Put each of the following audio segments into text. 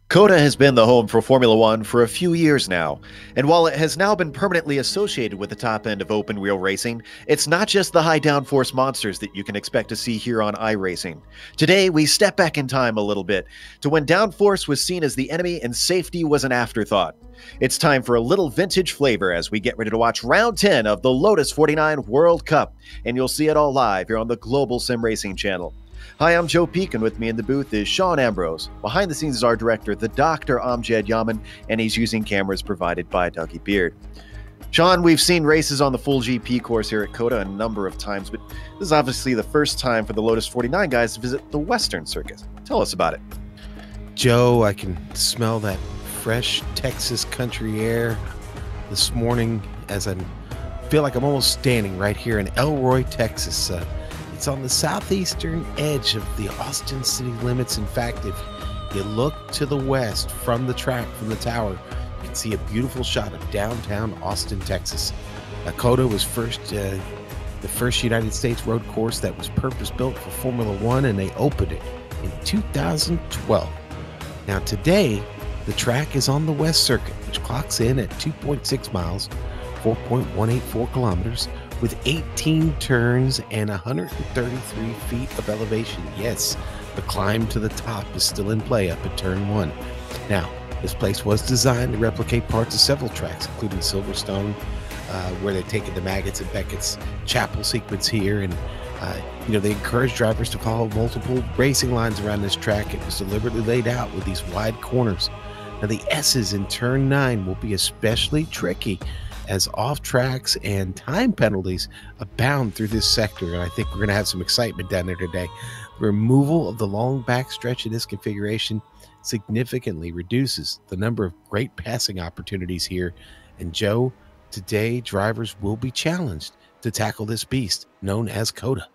COTA has been the home for Formula One for a few years now, and while it has now been permanently associated with the top end of open wheel racing, it's not just the high downforce monsters that you can expect to see here on iRacing. Today, we step back in time a little bit to when downforce was seen as the enemy and safety was an afterthought. It's time for a little vintage flavor as we get ready to watch round 10 of the Lotus 49 World Cup, and you'll see it all live here on the Global Sim Racing channel. Hi, I'm Joe Peak, and with me in the booth is Sean Ambrose. Behind the scenes is our director, the Dr. Amjad Yaman, and he's using cameras provided by Dougie Beard. Sean, we've seen races on the full GP course here at COTA a number of times, but this is obviously the first time for the Lotus 49 guys to visit the Western Circuit. Tell us about it. Joe, I can smell that fresh Texas country air this morning as I feel like I'm almost standing right here in Elroy, Texas. It's on the southeastern edge of the Austin city limits. In fact, if you look to the west from the track, from the tower, you can see a beautiful shot of downtown Austin, Texas. COTA was the first United States road course that was purpose-built for Formula One, and they opened it in 2012. Now today, the track is on the West Circuit, which clocks in at 2.6 miles, 4.184 kilometers, with 18 turns and 133 feet of elevation. Yes, the climb to the top is still in play up at turn 1. Now, this place was designed to replicate parts of several tracks, including Silverstone, where they've taken the Maggots and Beckett's chapel sequence here. And, they encourage drivers to follow multiple racing lines around this track. It was deliberately laid out with these wide corners. Now, the S's in turn 9 will be especially tricky, as off tracks and time penalties abound through this sector. And I think we're going to have some excitement down there today. The removal of the long backstretch in this configuration significantly reduces the number of great passing opportunities here. And Joe, today drivers will be challenged to tackle this beast known as COTA.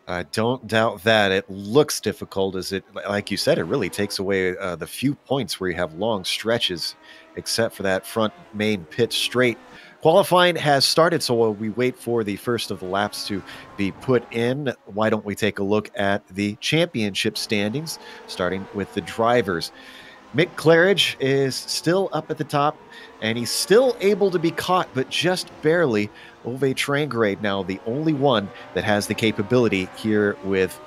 I don't doubt that. It looks difficult, as it, like you said, it really takes away the few points where you have long stretches, except for that front main pit straight. Qualifying has started, so while we wait for the first of the laps to be put in, why don't we take a look at the championship standings, starting with the drivers. Mick Claridge is still up at the top, and he's still able to be caught, but just barely. Ove Trangrade now the only one that has the capability here with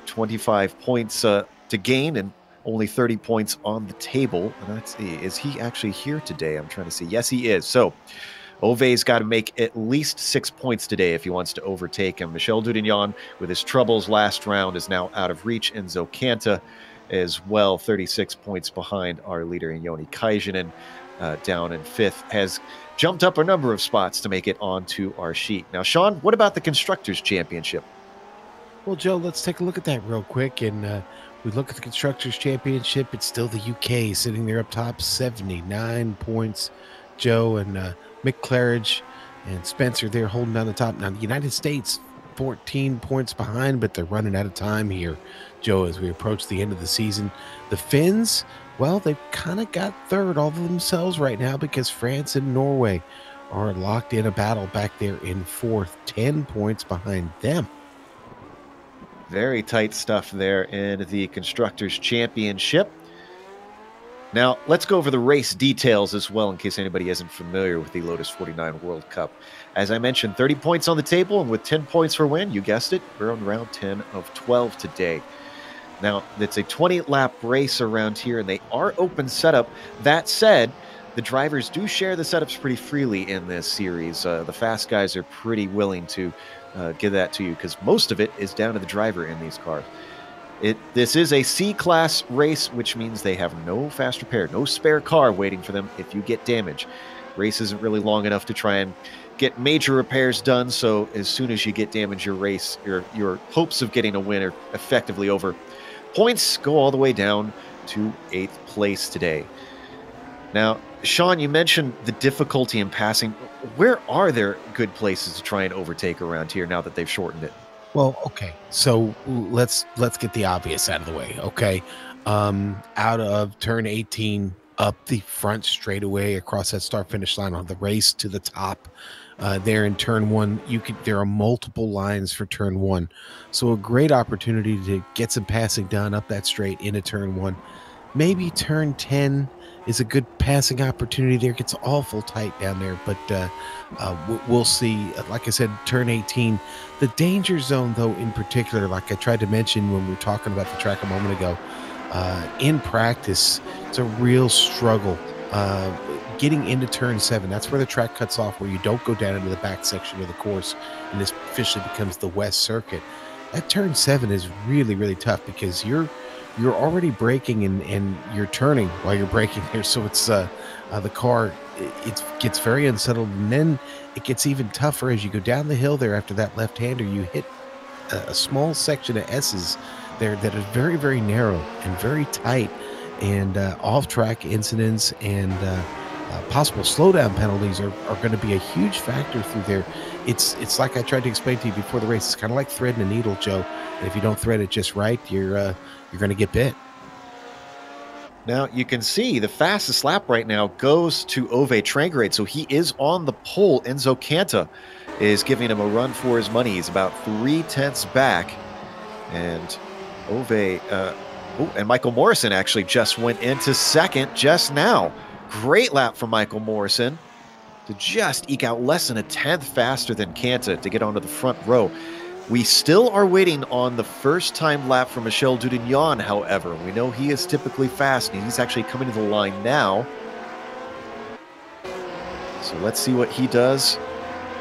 25 points to gain and only 30 points on the table. And let's see, is he actually here today? I'm trying to see. Yes, he is. So Ove's got to make at least 6 points today if he wants to overtake him. Michel Dudignon, with his troubles last round, is now out of reach. Enzo Canta as well, 36 points behind our leader, Joni Kaijinen, down in 5th, has jumped up a number of spots to make it onto our sheet. Now, Sean, what about the Constructors' Championship? Well, Joe, let's take a look at that real quick. And we look at the Constructors' Championship. It's still the UK sitting there up top, 79 points. Joe and Mick Claridge and Spencer, they're holding down the top. Now, the United States, 14 points behind, but they're running out of time here, Joe, as we approach the end of the season. The Finns, well, they've kind of got third all of themselves right now, because France and Norway are locked in a battle back there in 4th, 10 points behind them. Very tight stuff there in the Constructors' Championship. Now, let's go over the race details as well, in case anybody isn't familiar with the Lotus 49 World Cup. As I mentioned, 30 points on the table, and with 10 points for win, you guessed it, we're on round 10 of 12 today. Now, it's a 20-lap race around here, and they are open setup. That said, the drivers do share the setups pretty freely in this series. The fast guys are pretty willing to give that to you, because most of it is down to the driver in these cars. This is a C-class race, which means they have no fast repair, no spare car waiting for them if you get damage. Race isn't really long enough to try and get major repairs done, so as soon as you get damage, your hopes of getting a win are effectively over. Points go all the way down to 8th place today. Now, Sean, you mentioned the difficulty in passing. Where are there good places to try and overtake around here now that they've shortened it? Well, okay, so let's get the obvious out of the way, okay? Out of turn 18, up the front straightaway across that start-finish line on the race to the top, there in turn 1, there are multiple lines for turn 1. So a great opportunity to get some passing done up that straight into turn 1. Maybe turn 10 is a good passing opportunity there. It gets awful tight down there, but we'll see. Like I said, turn 18. The danger zone, though, in particular, like I tried to mention when we were talking about the track a moment ago, in practice, it's a real struggle. Getting into turn 7, that's where the track cuts off, where you don't go down into the back section of the course, and this officially becomes the West Circuit. That turn 7 is really, really tough because you're already braking and you're turning while you're braking there. So it's the car, it gets very unsettled, and then it gets even tougher as you go down the hill there after that left-hander. You hit a small section of S's there that is very, very narrow and very tight, and off-track incidents and possible slowdown penalties are going to be a huge factor through there. It's like I tried to explain to you before the race. It's kind of like threading a needle, Joe. And if you don't thread it just right, you're going to get bit. Now, you can see the fastest lap right now goes to Ove Trangrade, so he is on the pole. Enzo Canta is giving him a run for his money. He's about 3/10 back. And and Michael Morrison actually just went into second just now. Great lap from Michael Morrison to just eke out less than a 10th faster than Canta to get onto the front row. We still are waiting on the first-time lap from Michel Dudignon, however. We know he is typically fast, and he's actually coming to the line now. So let's see what he does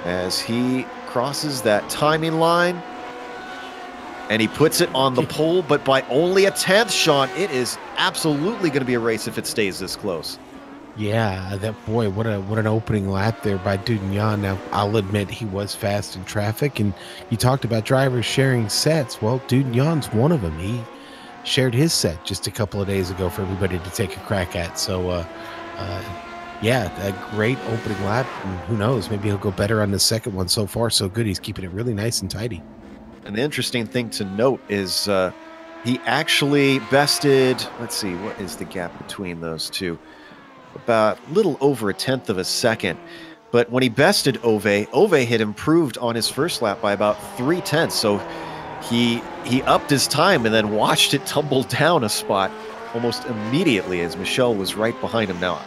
as he crosses that timing line. And he puts it on the pole, but by only a 10th, Sean. It is absolutely going to be a race if it stays this close. Yeah, what an opening lap there by Dudignon. Now, I'll admit he was fast in traffic, and you talked about drivers sharing sets. Well, Dudignon's one of them. He shared his set just a couple of days ago for everybody to take a crack at. So, yeah, a great opening lap, and who knows, maybe he'll go better on the second one. So far, so good. He's keeping it really nice and tidy. An interesting thing to note is he actually bested, let's see, what is the gap between those two? About a little over a 10th of a second. But when he bested Ove had improved on his first lap by about 3/10. So he upped his time and then watched it tumble down a spot almost immediately as Michel was right behind him. Now,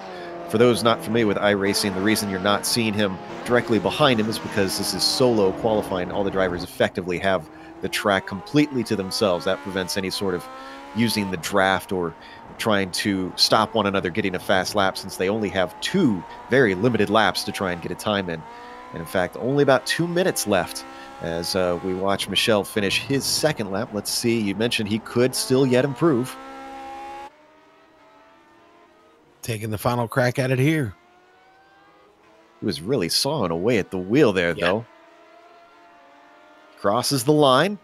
for those not familiar with iRacing, the reason you're not seeing him directly behind him is because this is solo qualifying. All the drivers effectively have the track completely to themselves. That prevents any sort of using the draft or trying to stop one another getting a fast lap, since they only have 2 very limited laps to try and get a time in. And in fact, only about 2 minutes left as we watch Michel finish his second lap. Let's see, you mentioned he could still yet improve. Taking the final crack at it here. He was really sawing away at the wheel there, though. Crosses the line,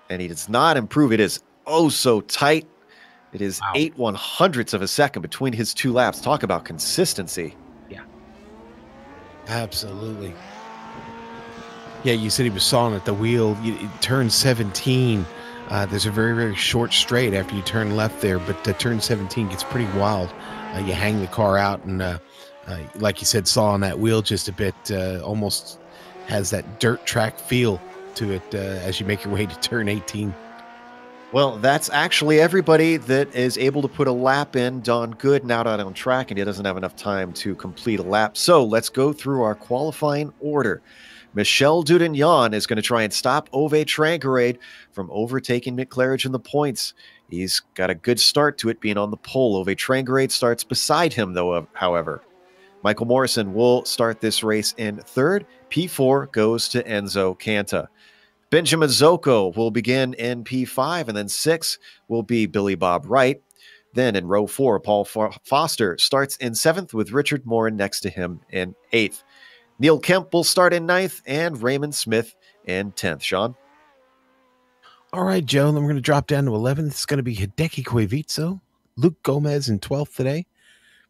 and he does not improve. It is oh so tight. It is 8/100ths of a second between his 2 laps. Talk about consistency. Yeah, absolutely. Yeah, you said he was sawing at the wheel. Turn 17. There's a very, very short straight after you turn left there, but turn 17 gets pretty wild. You hang the car out, and like you said, sawing that wheel just a bit, almost has that dirt track feel to it as you make your way to turn 18. Well, that's actually everybody that is able to put a lap in. Don Good now out on track, and he doesn't have enough time to complete a lap. So let's go through our qualifying order. Michel Dudignon is going to try and stop Ove Trangrade from overtaking Mick Claridge in the points. He's got a good start to it being on the pole. Ove Trangrade starts beside him, though, however. Michael Morrison will start this race in third. P4 goes to Enzo Canta. Benjamin Zocco will begin in P5, and then 6 will be Billy Bob Wright. Then in row 4, Paul Foster starts in 7th with Richard Morin next to him in 8th. Neil Kemp will start in 9th, and Raymond Smith in 10th. Sean? All right, Joe, then we're going to drop down to 11th. It's going to be Hideki Koivitso, Luke Gomez in 12th today.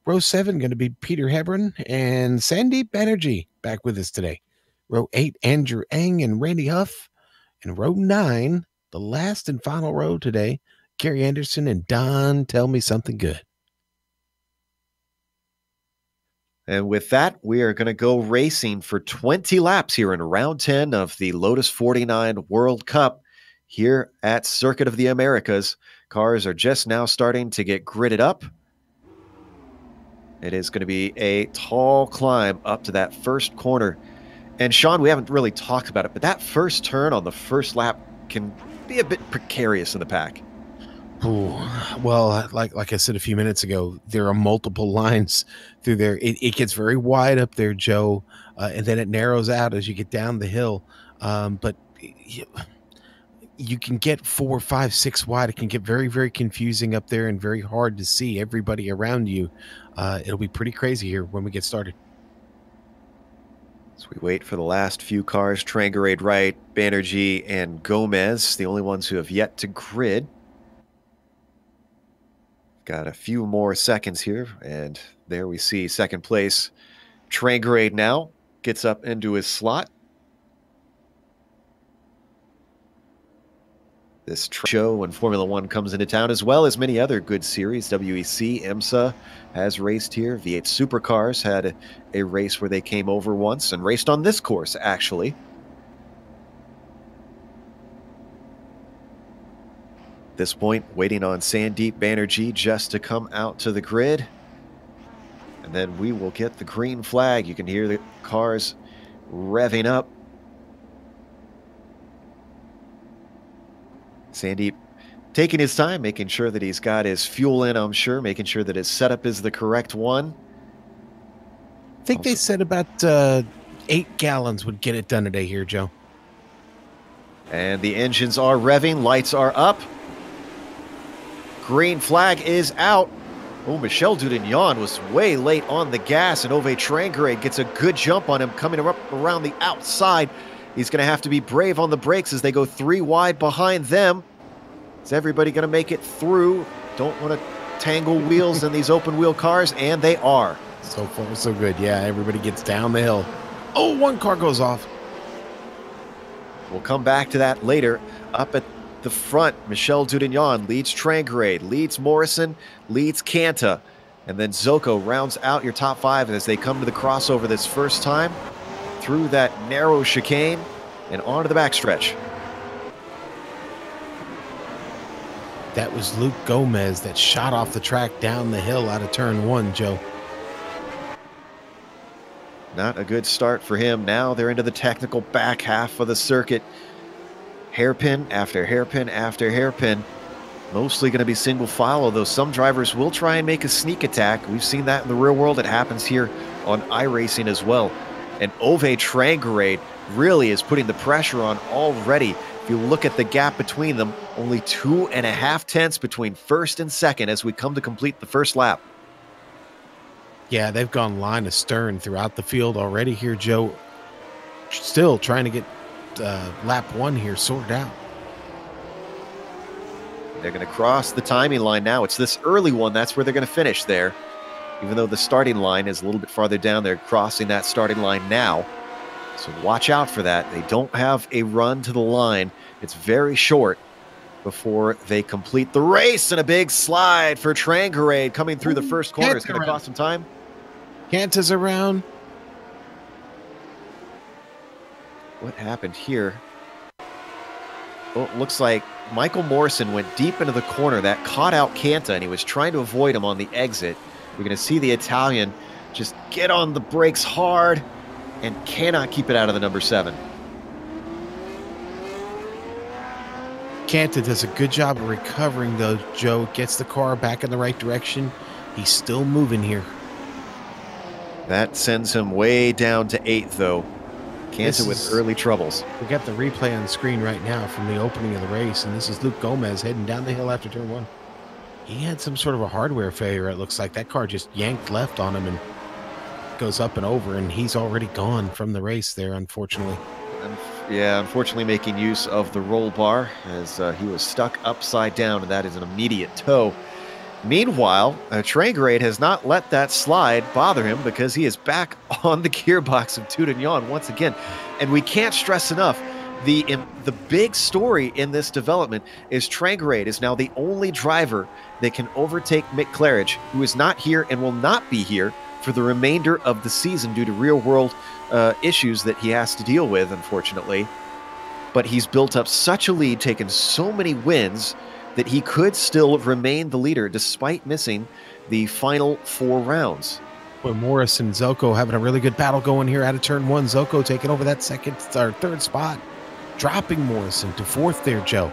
Row 7 going to be Peter Hebron and Sandeep Banerjee back with us today. Row 8, Andrew Eng and Randy Huff. And row 9, the last and final row today, Gary Anderson and Don Tell Me Something Good. And with that, we are going to go racing for 20 laps here in round 10 of the Lotus 49 World Cup here at Circuit of the Americas. Cars are just now starting to get gridded up. It is going to be a tall climb up to that first corner. And Sean, we haven't really talked about it, but that first turn on the first lap can be a bit precarious in the pack. Ooh, well, like I said a few minutes ago, there are multiple lines through there. It gets very wide up there, Joe, and then it narrows out as you get down the hill. But you can get 4, 5, 6 wide. It can get very, very confusing up there and very hard to see everybody around you. It'll be pretty crazy here when we get started. As we wait for the last few cars, Trangarade Wright, Banerjee, and Gomez, the only ones who have yet to grid. Got a few more seconds here, and there we see second place. Trangarade now gets up into his slot. This show when Formula One comes into town, as well as many other good series. WEC, IMSA has raced here. V8 Supercars had a race where they came over once and raced on this course, actually. At this point, waiting on Sandeep Banerjee just to come out to the grid. And then we will get the green flag. You can hear the cars revving up. Sandeep taking his time, making sure that he's got his fuel in, I'm sure, making sure that his setup is the correct one. I think they said about 8 gallons would get it done today here, Joe. And the engines are revving, lights are up. Green flag is out. Oh, Michel Dudignon was way late on the gas, and Ove Trangarade gets a good jump on him coming up around the outside. He's going to have to be brave on the brakes as they go 3 wide behind them. Is everybody going to make it through? Don't want to tangle wheels in these open wheel cars, and they are. So far, so good. Yeah, everybody gets down the hill. Oh, one car goes off. We'll come back to that later. Up at the front, Michel Dudignon leads Trangarade, leads Morrison, leads Canta. And then Zoko rounds out your top 5 as they come to the crossover this first time through that narrow chicane and onto the backstretch. That was Luke Gomez that shot off the track down the hill out of turn 1, Joe. Not a good start for him. Now they're into the technical back half of the circuit. Hairpin after hairpin after hairpin. Mostly going to be single file, although some drivers will try and make a sneak attack. We've seen that in the real world. It happens here on iRacing as well. And Ove Trangarade really is putting the pressure on already. If you look at the gap between them, only 2.5 tenths between first and second as we come to complete the first lap. Yeah, they've gone line astern throughout the field already here, Joe. Still trying to get lap 1 here sorted out. They're going to cross the timing line now. It's this early one. That's where they're going to finish there. Even though the starting line is a little bit farther down, they're crossing that starting line now. So watch out for that. They don't have a run to the line. It's very short before they complete the race. And a big slide for Trangarade coming through the first corner. It's going to cost some time. Canta's around. What happened here? Well, it looks like Michael Morrison went deep into the corner. That caught out Canta, and he was trying to avoid him on the exit. We're going to see the Italian just get on the brakes hard and cannot keep it out of the number 7. Canta does a good job of recovering, though, Joe. Gets the car back in the right direction. He's still moving here. That sends him way down to 8th, though. Canta with early troubles. We got the replay on the screen right now from the opening of the race, and this is Luke Gomez heading down the hill after turn 1. He had some sort of a hardware failure, it looks like. That car just yanked left on him and goes up and over, and he's already gone from the race there, unfortunately. Yeah, unfortunately making use of the roll bar as he was stuck upside down, and that is an immediate tow. Meanwhile, Trangarade has not let that slide bother him because he is back on the gearbox of Dudignon once again. And we can't stress enough, the big story in this development is Trangarade is now the only driver that can overtake Mick Claridge, who is not here and will not be here for the remainder of the season due to real-world issues that he has to deal with, unfortunately. But he's built up such a lead, taken so many wins, that he could still remain the leader despite missing the final 4 rounds. Well, Morris and Zoko having a really good battle going here out of turn 1. Zoko taking over that third spot, dropping Morrison to 4th there, Joe.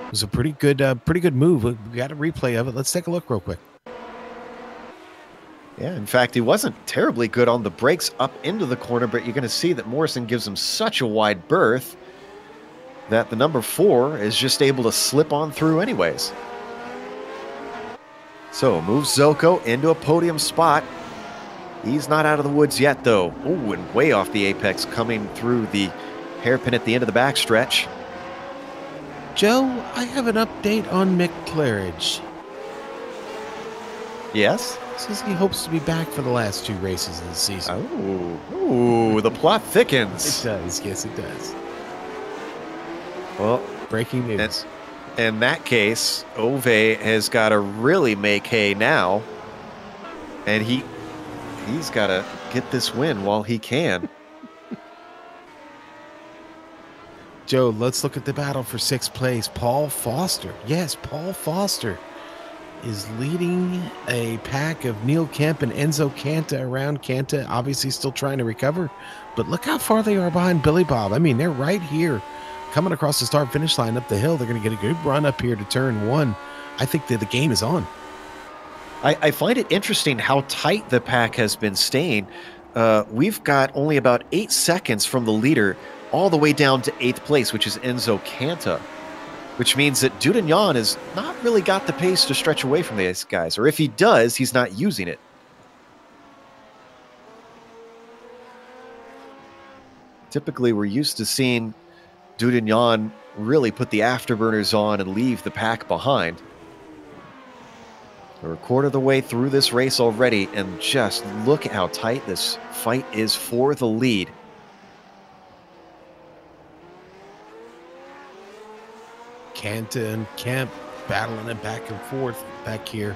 It was a pretty good move. We got a replay of it. Let's take a look real quick. Yeah, in fact, he wasn't terribly good on the brakes up into the corner, but you're going to see that Morrison gives him such a wide berth that the number 4 is just able to slip on through anyways. So moves Zoko into a podium spot. He's not out of the woods yet, though. Oh, and way off the apex, coming through the hairpin at the end of the backstretch. Joe, I have an update on Mick Claridge. Yes? Says he hopes to be back for the last 2 races of the season. Oh, the plot thickens. It does, yes it does. Well, breaking news. In that case, Ove has got to really make hay now. And he's got to get this win while he can. Joe, let's look at the battle for 6th place. Paul Foster. Yes, Paul Foster is leading a pack of Neil Kemp and Enzo Canta around. Canta obviously still trying to recover, but look how far they are behind Billy Bob. I mean, they're right here coming across the start-finish line up the hill. They're going to get a good run up here to turn 1. I think that the game is on. I find it interesting how tight the pack has been staying. We've got only about 8 seconds from the leader all the way down to 8th place, which is Enzo Canta, which means that Dudagnan has not really got the pace to stretch away from these guys, or if he does, he's not using it. Typically, we're used to seeing Dudagnan really put the afterburners on and leave the pack behind. We're a quarter of the way through this race already, and just look at how tight this fight is for the lead. Canta and Kemp battling it back and forth back here.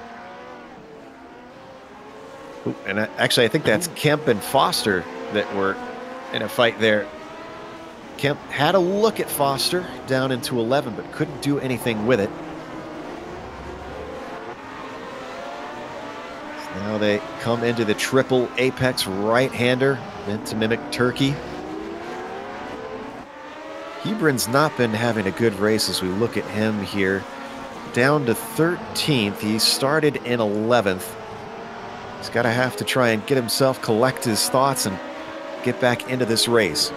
Ooh, and actually, I think that's Kemp and Foster that were in a fight there. Kemp had a look at Foster down into 11, but couldn't do anything with it. So now they come into the triple apex right-hander, meant to mimic Turkey. Hebron's not been having a good race as we look at him here. Down to 13th. He started in 11th. He's got to have to try and get himself, collect his thoughts, and get back into this race.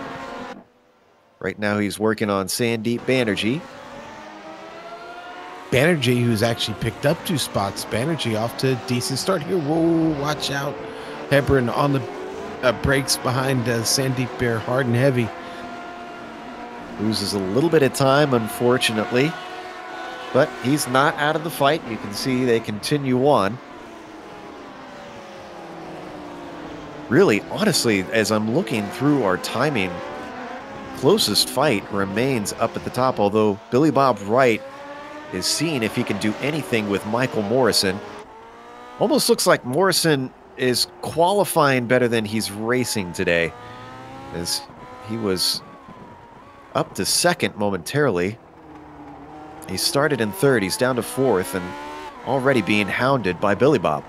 Right now he's working on Sandeep Banerjee. Banerjee, who's actually picked up 2 spots. Banerjee off to a decent start here. Whoa, watch out. Hebron on the brakes behind Sandeep Bear, hard and heavy. Loses a little bit of time, unfortunately. But he's not out of the fight. You can see they continue on. Really, honestly, as I'm looking through our timing, closest fight remains up at the top, although Billy Bob Wright is seeing if he can do anything with Michael Morrison. Almost looks like Morrison is qualifying better than he's racing today, as he was up to 2nd momentarily. He started in 3rd. He's down to 4th and already being hounded by Billy Bob.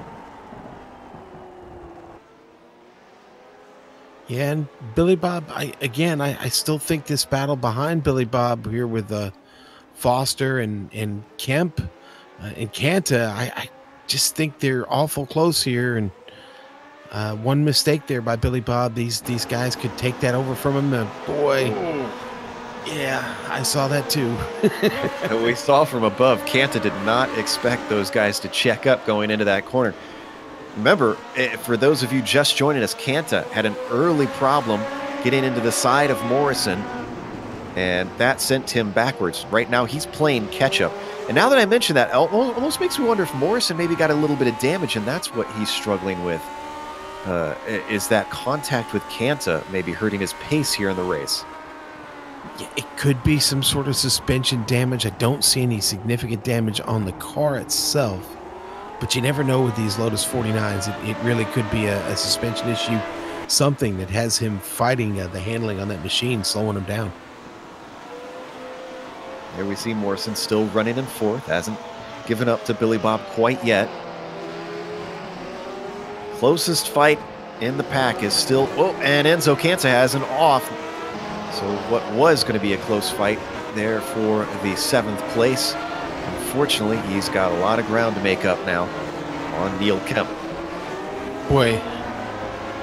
Yeah, and Billy Bob, I still think this battle behind Billy Bob here with Foster and Kemp and Canta, I just think they're awful close here, and one mistake there by Billy Bob, these guys could take that over from him. Boy, yeah, I saw that too. We saw from above, Canta did not expect those guys to check up going into that corner. Remember, for those of you just joining us, Canta had an early problem getting into the side of Morrison, and that sent him backwards. Right now, he's playing catch-up. And now that I mention that, it almost makes me wonder if Morrison maybe got a little bit of damage, and that's what he's struggling with, is that contact with Canta maybe hurting his pace here in the race. Yeah, it could be some sort of suspension damage. I don't see any significant damage on the car itself. But you never know with these Lotus 49s. It really could be a suspension issue, something that has him fighting the handling on that machine, slowing him down. There we see Morrison still running in fourth, hasn't given up to Billy Bob quite yet. Closest fight in the pack is still, oh, and Enzo Canta has an off. So what was going to be a close fight there for the 7th place. Unfortunately, he's got a lot of ground to make up now on Neil Kemp. Boy,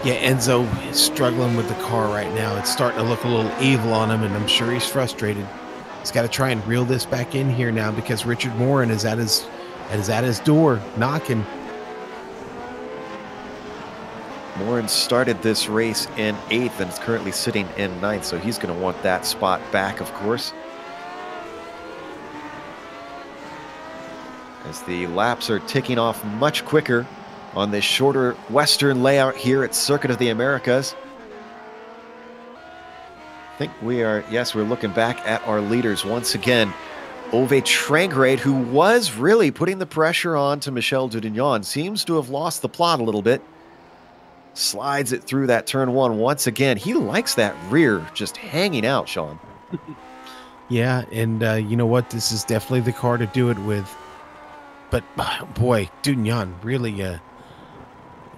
yeah, Enzo is struggling with the car right now. It's starting to look a little evil on him, and I'm sure he's frustrated. He's got to try and reel this back in here now because Richard Morin is at his door knocking. Morin started this race in 8th and is currently sitting in 9th, so he's going to want that spot back, of course. As the laps are ticking off much quicker on this shorter western layout here at Circuit of the Americas. I think we are, yes, we're looking back at our leaders once again. Ove Trangrade, who was really putting the pressure on to Michel Dudignon, seems to have lost the plot a little bit. Slides it through that turn 1 once again. He likes that rear just hanging out, Sean. Yeah, and you know what? This is definitely the car to do it with. But, boy, Dudignon really a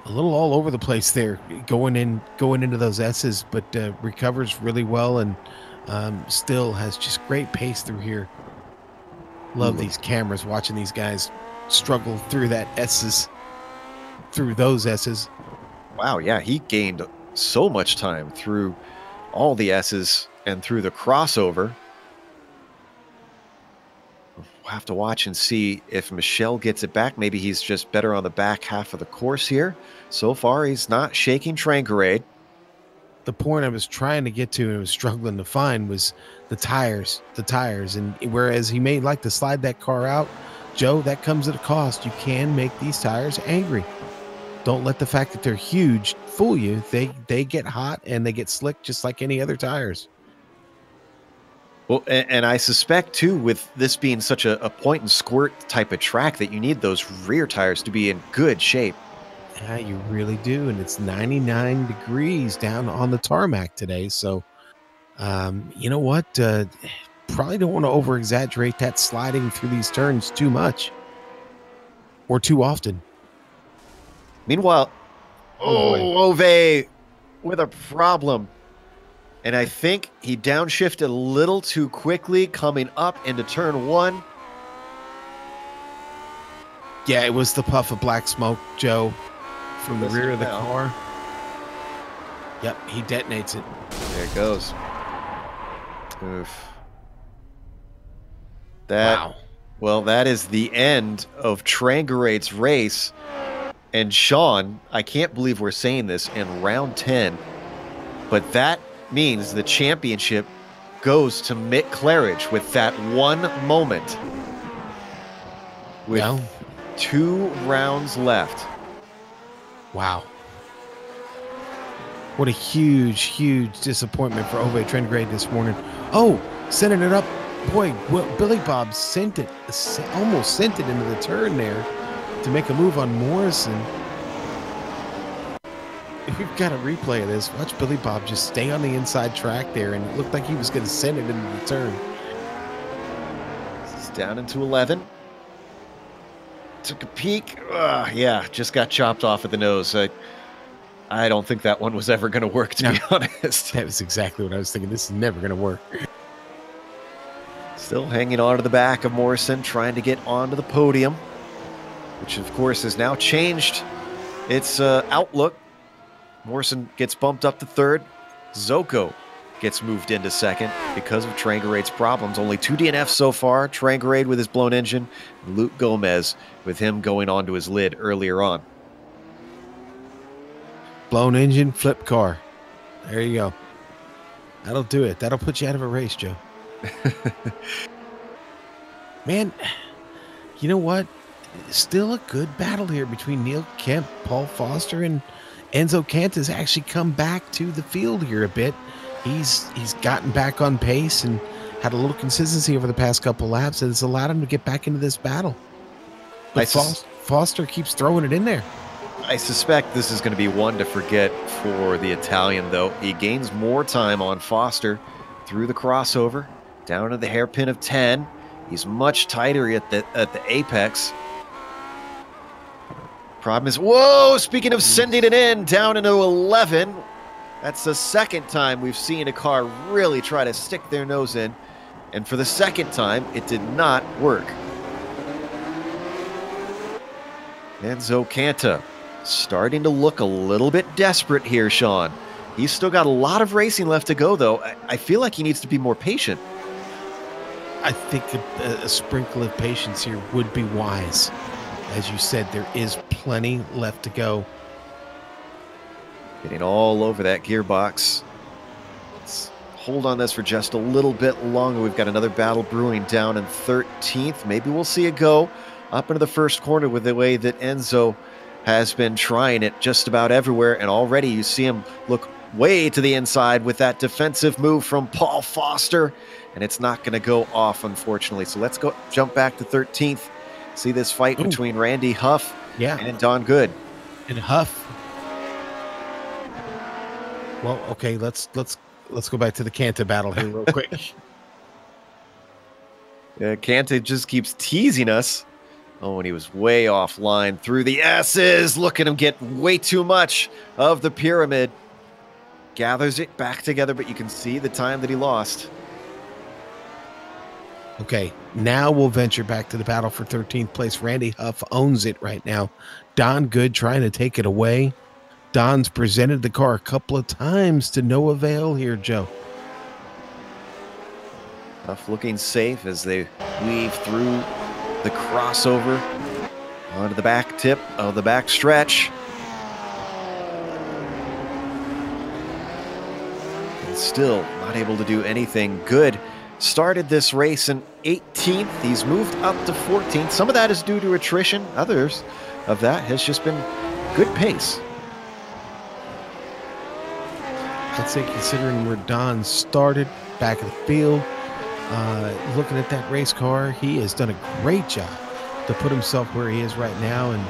little all over the place there, going into those S's, but recovers really well and still has just great pace through here. Love these cameras watching these guys struggle through those S's. Wow, yeah, he gained so much time through all the S's and through the crossover. We'll have to watch and see if Michel gets it back. Maybe he's just better on the back half of the course here. So far, he's not shaking Trangarade. The point I was trying to get to and was struggling to find was the tires. And whereas he may like to slide that car out, Joe, that comes at a cost. You can make these tires angry. Don't let the fact that they're huge fool you. They get hot and they get slick just like any other tires. Well, and I suspect, too, with this being such a point and squirt type of track, that you need those rear tires to be in good shape. Yeah, you really do. And it's 99 degrees down on the tarmac today. So, you know what? Probably don't want to over-exaggerate that sliding through these turns too much or too often. Meanwhile, Ove with a problem. And I think he downshifted a little too quickly coming up into turn 1. Yeah, it was the puff of black smoke, Joe, from the rear of the car. Yep, he detonates it. There it goes. Oof. Wow. Well, that is the end of Trangarade's race. And Sean, I can't believe we're saying this in round 10, but that means the championship goes to Mick Claridge with that one moment. With 2 rounds left. Wow. What a huge, huge disappointment for Ove Trangrade this morning. Oh, sending it up. Boy, Billy Bob sent it, almost sent it into the turn there to make a move on Morrison. We've got a replay of this. Watch Billy Bob just stay on the inside track there, and it looked like he was going to send it into the turn. This is down into 11. Took a peek. Yeah, just got chopped off at the nose. I don't think that one was ever going to work, to be honest. That was exactly what I was thinking. This is never going to work. Still hanging on to the back of Morrison, trying to get onto the podium, which, of course, has now changed its outlook. Morrison gets bumped up to 3rd. Zoko gets moved into 2nd because of Trangarade's problems. Only 2 DNFs so far. Trangarade with his blown engine. Luke Gomez with him going onto his lid earlier on. Blown engine, flip car. There you go. That'll do it. That'll put you out of a race, Joe. Man, you know what? Still a good battle here between Neil Kemp, Paul Foster, and Enzo Canta's actually come back to the field here a bit. He's gotten back on pace and had a little consistency over the past couple laps, and it's allowed him to get back into this battle. But Foster keeps throwing it in there. I suspect this is going to be one to forget for the Italian, though. He gains more time on Foster through the crossover, down to the hairpin of 10. He's much tighter at the apex. Problem is, whoa, speaking of sending it in, down into 11. That's the second time we've seen a car really try to stick their nose in. And for the second time, it did not work. Enzo Canta starting to look a little bit desperate here, Sean. He's still got a lot of racing left to go, though. I feel like he needs to be more patient. I think a sprinkle of patience here would be wise. As you said, there is plenty left to go. Getting all over that gearbox. Let's hold on this for just a little bit longer. We've got another battle brewing down in 13th. Maybe we'll see it go up into the first corner with the way that Enzo has been trying it just about everywhere. And already you see him look way to the inside with that defensive move from Paul Foster. And it's not going to go off, unfortunately. So let's go jump back to 13th. See this fight between Randy Huff and Don Good. And Huff. Well, okay, let's go back to the Canta battle here real quick. Canta just keeps teasing us. Oh, and he was way offline through the S's. Look at him get way too much of the pyramid. Gathers it back together, but you can see the time that he lost. Okay, now we'll venture back to the battle for 13th place. Randy Huff owns it right now. Don Good trying to take it away. Don's presented the car a couple of times to no avail here, Joe. Huff looking safe as they weave through the crossover onto the back tip of the back stretch. And still not able to do anything good. Started this race in 18th. He's moved up to 14th. Some of that is due to attrition. Others of that has just been good pace. I'd say considering where Don started, back of the field, looking at that race car, he has done a great job to put himself where he is right now. And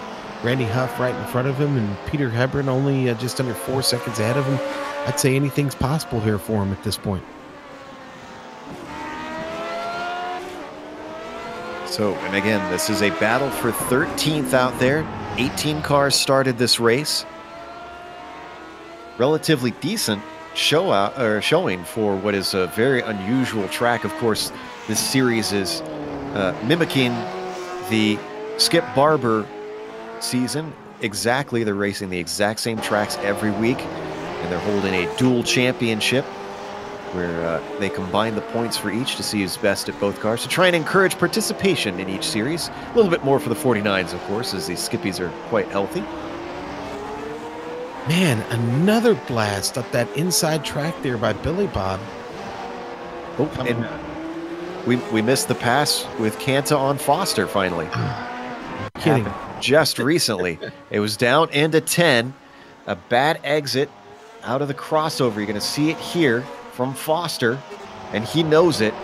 Randy Huff right in front of him and Peter Hebron only just under 4 seconds ahead of him. I'd say anything's possible here for him at this point. So, and again, this is a battle for 13th out there. 18 cars started this race. Relatively decent showing for what is a very unusual track. Of course, this series is mimicking the Skip Barber season. Exactly, they're racing the exact same tracks every week, and they're holding a dual championship where they combine the points for each to see who's best at both cars to try and encourage participation in each series. A little bit more for the 49s, of course, as these Skippies are quite healthy. Man, another blast up that inside track there by Billy Bob. Oh, and we missed the pass with Canta on Foster finally. Kidding. Just recently. It was down into 10. A bad exit out of the crossover. You're going to see it here from Foster, and he knows it.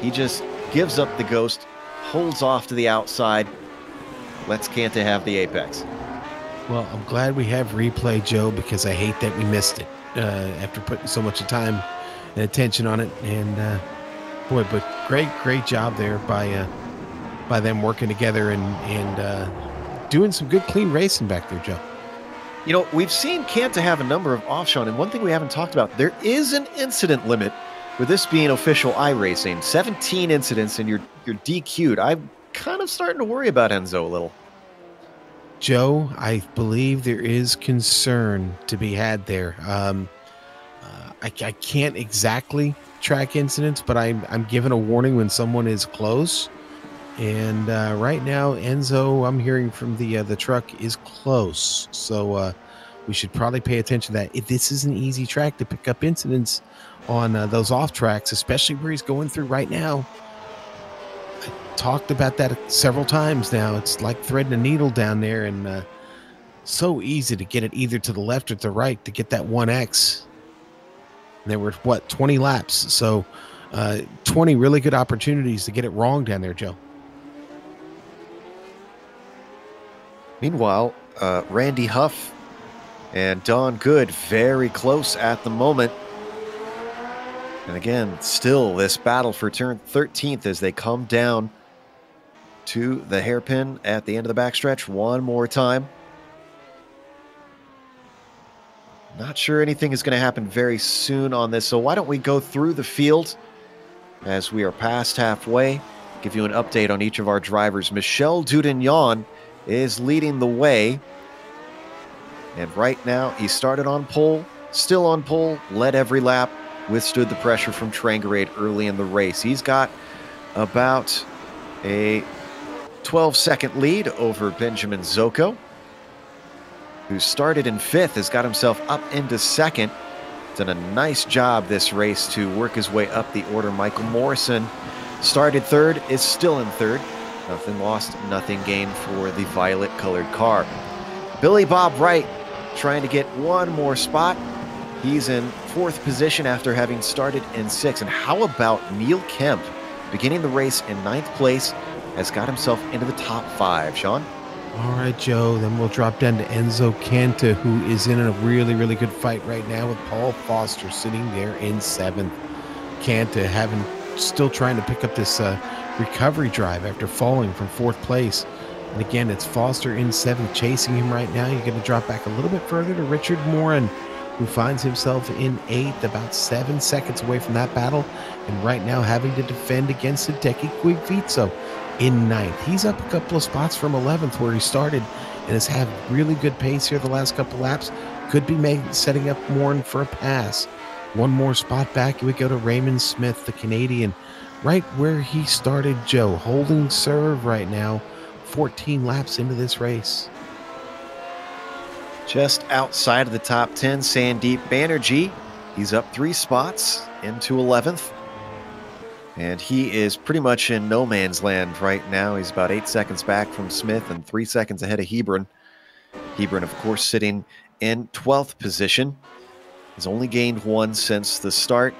He just gives up the ghost, holds off to the outside, lets Canta have the apex. Well, I'm glad we have replay, Joe, because I hate that we missed it after putting so much time and attention on it. And boy, but great job there by them working together and doing some good, clean racing back there, Joe. You know, we've seen Canta have a number of offshot, and one thing we haven't talked about, there is an incident limit with this being official iRacing. 17 incidents and you're DQ'd. I'm kind of starting to worry about Enzo a little. Joe, I believe there is concern to be had there. I can't exactly track incidents, but I'm given a warning when someone is close. And right now, Enzo, I'm hearing from the truck, is close. So we should probably pay attention to that. This is an easy track to pick up incidents on those off tracks, especially where he's going through right now. I talked about that several times now. It's like threading a needle down there, and so easy to get it either to the left or to the right to get that 1X. And there were, 20 laps. So 20 really good opportunities to get it wrong down there, Joe. Meanwhile, Randy Huff and Don Good very close at the moment. And again, still this battle for turn 13th as they come down to the hairpin at the end of the backstretch one more time. Not sure anything is going to happen very soon on this, so why don't we go through the field as we are past halfway, give you an update on each of our drivers. Michel Dudignon is leading the way, and right now he started on pole, still on pole, led every lap, withstood the pressure from Trangarade early in the race. He's got about a 12-second lead over Benjamin Zocco, who started in 5th, has got himself up into 2nd. Done a nice job this race to work his way up the order. Michael Morrison started 3rd, is still in 3rd. Nothing lost, nothing gained for the violet-colored car. Billy Bob Wright trying to get one more spot. He's in 4th position after having started in 6th. And how about Neil Kemp, beginning the race in 9th place, has got himself into the top 5. Sean? All right, Joe. Then we'll drop down to Enzo Canta, who is in a really, really good fight right now with Paul Foster sitting there in 7th. Canta still trying to pick up this recovery drive after falling from 4th place. And again, it's Foster in 7th chasing him right now. You're going to drop back a little bit further to Richard Morin, who finds himself in 8th, about 7 seconds away from that battle, and right now having to defend against Hideki Quigvizzo in 9th. He's up a couple of spots from 11th where he started and has had really good pace here the last couple laps. Could be setting up Morin for a pass. One more spot back, we go to Raymond Smith, the Canadian, right where he started, Joe, holding serve right now, 14 laps into this race. Just outside of the top 10, Sandeep Banerjee. He's up 3 spots into 11th. And he is pretty much in no man's land right now. He's about 8 seconds back from Smith and 3 seconds ahead of Hebron. Hebron, of course, sitting in 12th position. He's only gained 1 since the start.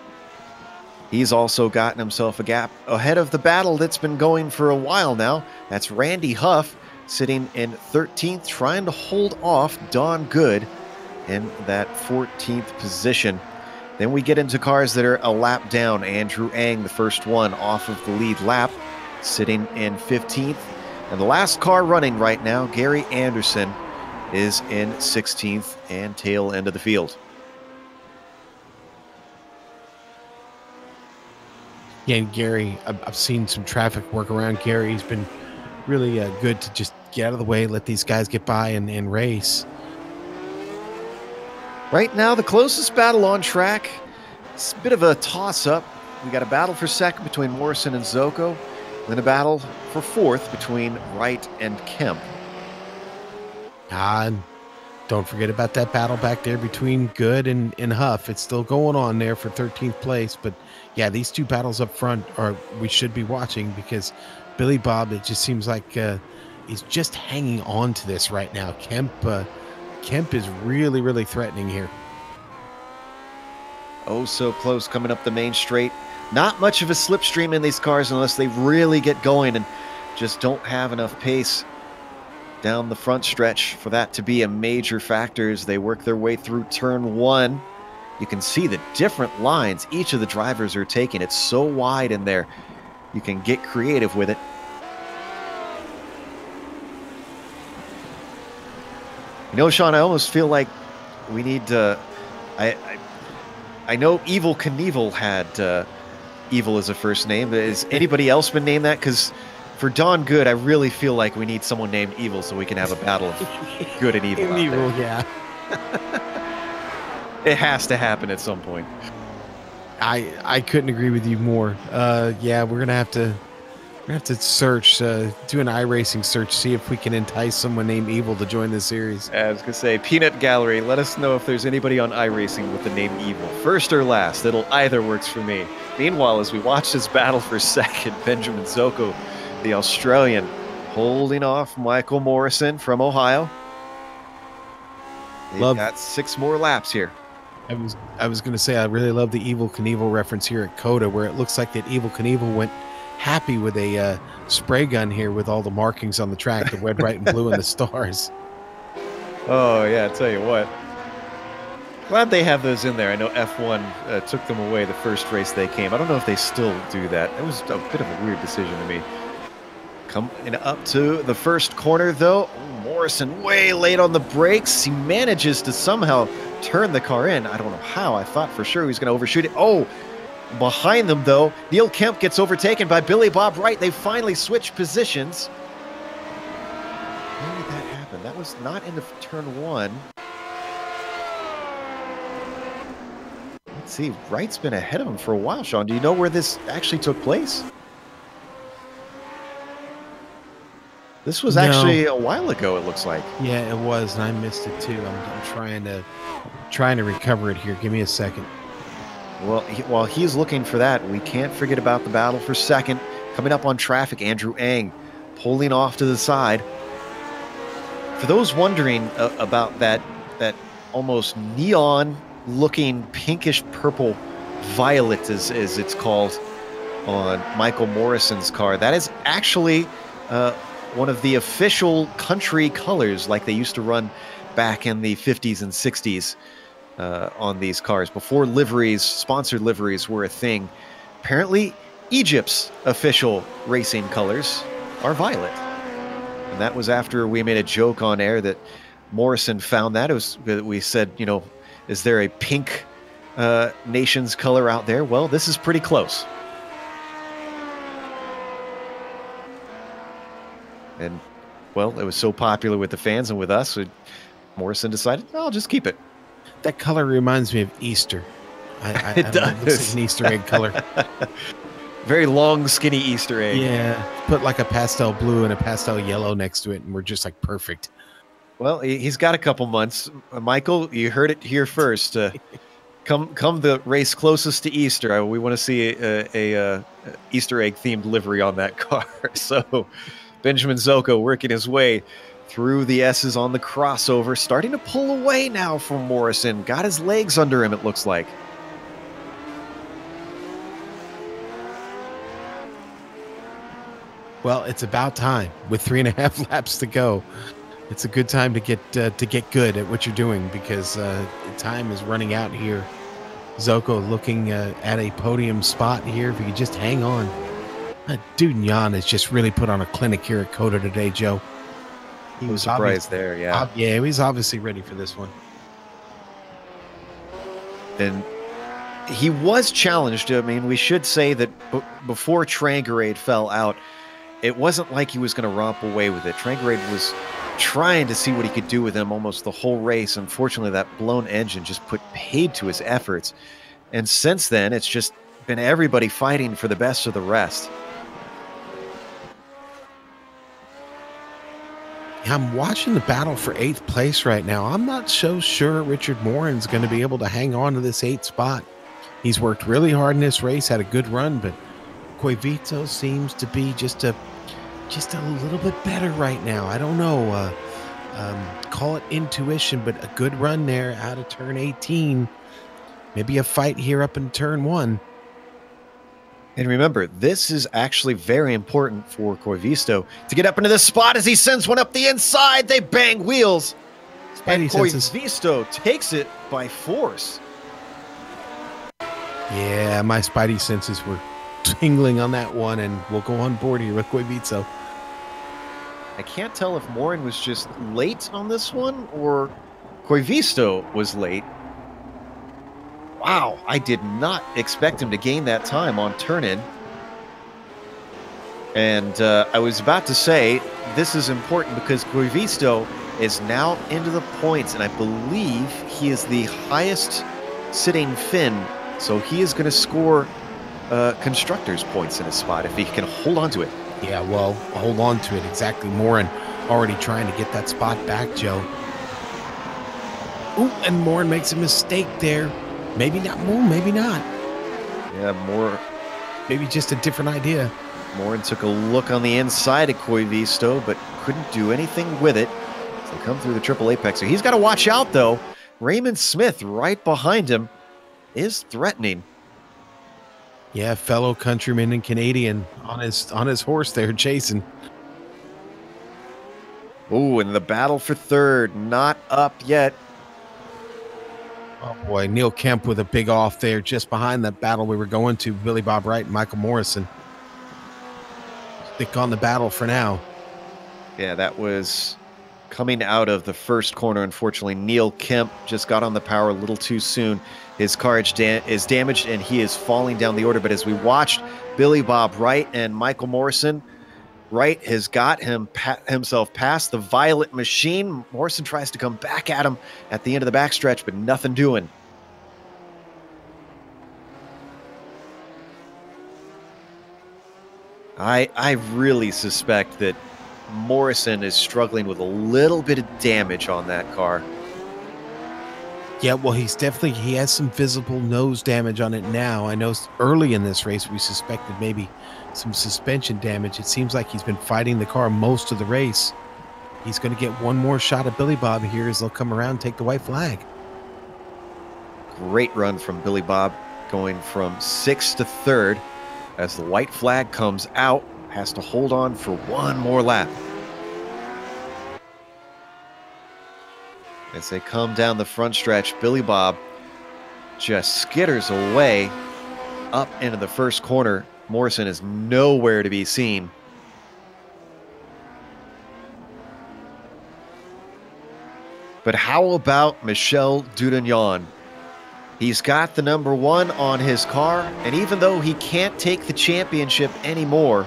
He's also gotten himself a gap ahead of the battle that's been going for a while now. That's Randy Huff, sitting in 13th, trying to hold off Don Good in that 14th position. Then we get into cars that are a lap down. Andrew Ang, the first one off of the lead lap, sitting in 15th. And the last car running right now, Gary Anderson, is in 16th and tail end of the field. Yeah, and Gary, I've seen some traffic work around Gary. He's been really good to just get out of the way, let these guys get by and race. Right now, the closest battle on track, it's a bit of a toss-up. We got a battle for 2nd between Morrison and Zocco, then a battle for 4th between Wright and Kemp. And don't forget about that battle back there between Good and Huff. It's still going on there for 13th place. But yeah, these 2 battles up front we should be watching, because Billy Bob, it just seems like he's just hanging on to this right now. Kemp is really, really threatening here. Oh, so close coming up the main straight. Not much of a slipstream in these cars unless they really get going and just don't have enough pace down the front stretch for that to be a major factor as they work their way through turn 1. You can see the different lines each of the drivers are taking. It's so wide in there. You can get creative with it. You know, Sean, I almost feel like we need to... I know Evil Knievel had Evil as a first name. Has anybody else been named that? Because for Don Good, I really feel like we need someone named Evil so we can have a battle of good and evil. Evil, yeah. It has to happen at some point. I couldn't agree with you more. Yeah, we're gonna have to search, do an iRacing search, see if we can entice someone named Evil to join this series. I was gonna say, Peanut Gallery, let us know if there's anybody on iRacing with the name Evil, first or last. It'll either works for me. Meanwhile, as we watch this battle for 2nd, Benjamin Zocco, the Australian, holding off Michael Morrison from Ohio. They've got 6 more laps here. I was gonna say, I really love the Evil Knievel reference here at COTA, where it looks like that Evil Knievel went happy with a spray gun here with all the markings on the track, the red, white, and blue, and the stars. Oh, yeah, I tell you what. Glad they have those in there. I know F1 took them away the first race they came. I don't know if they still do that. It was a bit of a weird decision to me. Coming up to the first corner, though. Morrison way late on the brakes. He manages to somehow turn the car in. I don't know how. I thought for sure he was going to overshoot it. Oh, behind them, though, Neil Kemp gets overtaken by Billy Bob Wright. They finally switch positions. When did that happen? That was not into turn one. Let's see. Wright's been ahead of him for a while, Sean. Do you know where this actually took place? This was actually a while ago, it looks like. Yeah, it was, and I missed it too. I'm trying to recover it here. Give me a second. Well, while he's looking for that, we can't forget about the battle for second. Coming up on traffic, Andrew Ang pulling off to the side. For those wondering about that almost neon-looking pinkish purple violet, as it's called, on Michael Morrison's car, that is actually one of the official country colors, like they used to run back in the 50s and 60s on these cars, before liveries, sponsored liveries were a thing. Apparently, Egypt's official racing colors are violet. And that was after we made a joke on air that Morrison found that. We said, you know, is there a pink nation's color out there? Well, this is pretty close. And, well, it was so popular with the fans and with us, Morrison decided, I'll just keep it. That color reminds me of Easter. It does. It looks like an Easter egg color. Very long, skinny Easter egg. Yeah. Put like a pastel blue and a pastel yellow next to it, and we're just like perfect. Well, he's got a couple months. Michael, you heard it here first. Come the race closest to Easter, we want to see a Easter egg themed livery on that car. So Benjamin Zocco working his way through the S's on the crossover, starting to pull away now from Morrison. Got his legs under him, it looks like. Well, it's about time. With 3.5 laps to go, it's a good time to get good at what you're doing, because time is running out here. Zocco looking at a podium spot here. If he could just hang on. Dugnan has just really put on a clinic here at COTA today, Joe. He was surprised there, yeah. Yeah, he was obviously ready for this one. And he was challenged. I mean, we should say that before Trangarade fell out, it wasn't like he was going to romp away with it. Trangarade was trying to see what he could do with him almost the whole race. Unfortunately, that blown engine just put paid to his efforts. And since then, it's just been everybody fighting for the best of the rest. I'm watching the battle for 8th place right now. I'm not so sure Richard Morin's going to be able to hang on to this 8th spot. He's worked really hard in this race, had a good run, but Coivito seems to be just a little bit better right now. I don't know. Call it intuition, but a good run there out of turn 18. Maybe a fight here up in turn 1. And remember, this is actually very important for Coivisto to get up into this spot as he sends one up the inside. They bang wheels. And Coivisto takes it by force. Yeah, my spidey senses were tingling on that one, and we'll go on board here with Coivito. I can't tell if Morin was just late on this one or Coivisto was late. Wow, I did not expect him to gain that time on turn-in. And I was about to say, this is important because Coivisto is now into the points, and I believe he is the highest sitting Finn, so he is going to score constructors points in his spot if he can hold on to it. Yeah, well, hold on to it. Exactly. Morin already trying to get that spot back, Joe. Ooh, and Morin makes a mistake there. Maybe not more, maybe not. Yeah, more. Maybe just a different idea. Morin took a look on the inside of Coivisto, but couldn't do anything with it. So come through the triple apex. So he's got to watch out, though. Raymond Smith right behind him is threatening. Yeah, fellow countryman and Canadian on his horse there, chasing. Oh, and the battle for third, not up yet. Oh boy, Neil Kemp with a big off there just behind that battle we were going to. Billy Bob Wright and Michael Morrison. Stick on the battle for now. Yeah, that was coming out of the first corner. Unfortunately, Neil Kemp just got on the power a little too soon. His car is damaged and he is falling down the order. But as we watched Billy Bob Wright and Michael Morrison, Wright has got himself past the Violet Machine. Morrison tries to come back at him at the end of the backstretch, but nothing doing. I really suspect that Morrison is struggling with a little bit of damage on that car. Yeah, well, he has some visible nose damage on it now. I know early in this race we suspected maybe some suspension damage. It seems like he's been fighting the car most of the race. He's going to get one more shot at Billy Bob here as they'll come around and take the white flag. Great run from Billy Bob, going from 6th to 3rd as the white flag comes out. Has to hold on for one more lap. As they come down the front stretch, Billy Bob just skitters away up into the first corner. Morrison is nowhere to be seen. But how about Michel Dudagnon? He's got the number 1 on his car, and even though he can't take the championship anymore,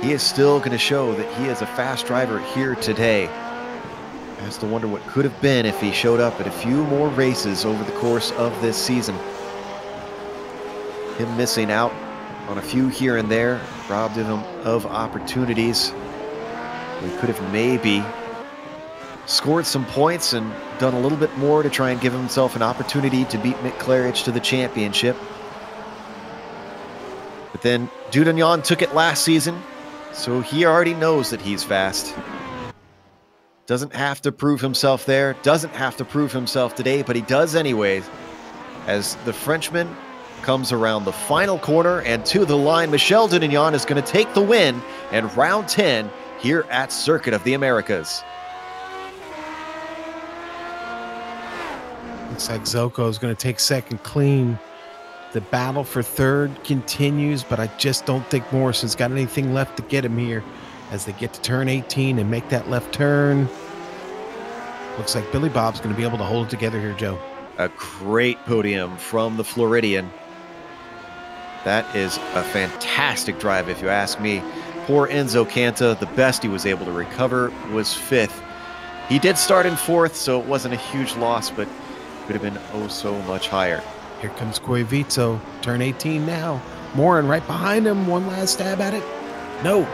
he is still going to show that he is a fast driver here today. Has to wonder what could have been if he showed up at a few more races over the course of this season. Him missing out on a few here and there robbed him of opportunities. He could have maybe scored some points and done a little bit more to try and give himself an opportunity to beat Mick Claridge to the championship. But then Dudagnon took it last season, so he already knows that he's fast. Doesn't have to prove himself there, doesn't have to prove himself today, but he does anyways. As the Frenchman comes around the final corner and to the line, Michel Dudagnon is going to take the win in round 10 here at Circuit of the Americas. Looks like Zoko is going to take second clean. The battle for third continues, but I just don't think Morrison's got anything left to get him here as they get to turn 18 and make that left turn. Looks like Billy Bob's going to be able to hold it together here, Joe. A great podium from the Floridian. That is a fantastic drive, if you ask me. Poor Enzo Canta, the best he was able to recover was 5th. He did start in 4th, so it wasn't a huge loss, but could have been oh so much higher. Here comes Coivito, turn 18 now. Morin right behind him, one last stab at it. No,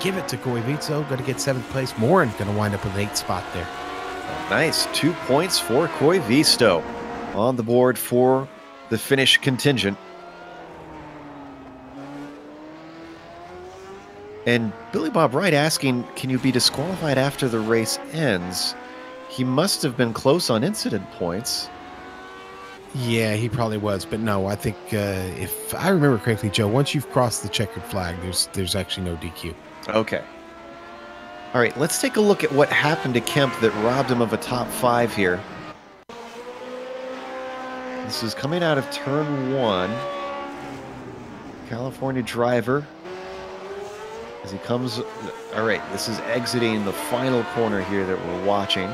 give it to Coivito, going to get 7th place. Morin going to wind up with an 8th spot there. Nice, 2 points for Coivito on the board for the Finnish contingent. And Billy Bob Wright asking, can you be disqualified after the race ends? He must have been close on incident points. Yeah, he probably was, but no, I think if I remember correctly, Joe, once you've crossed the checkered flag, there's actually no DQ. Okay. All right, let's take a look at what happened to Kemp that robbed him of a top 5 here. This is coming out of turn 1. California driver. As he comes, all right, this is exiting the final corner here that we're watching.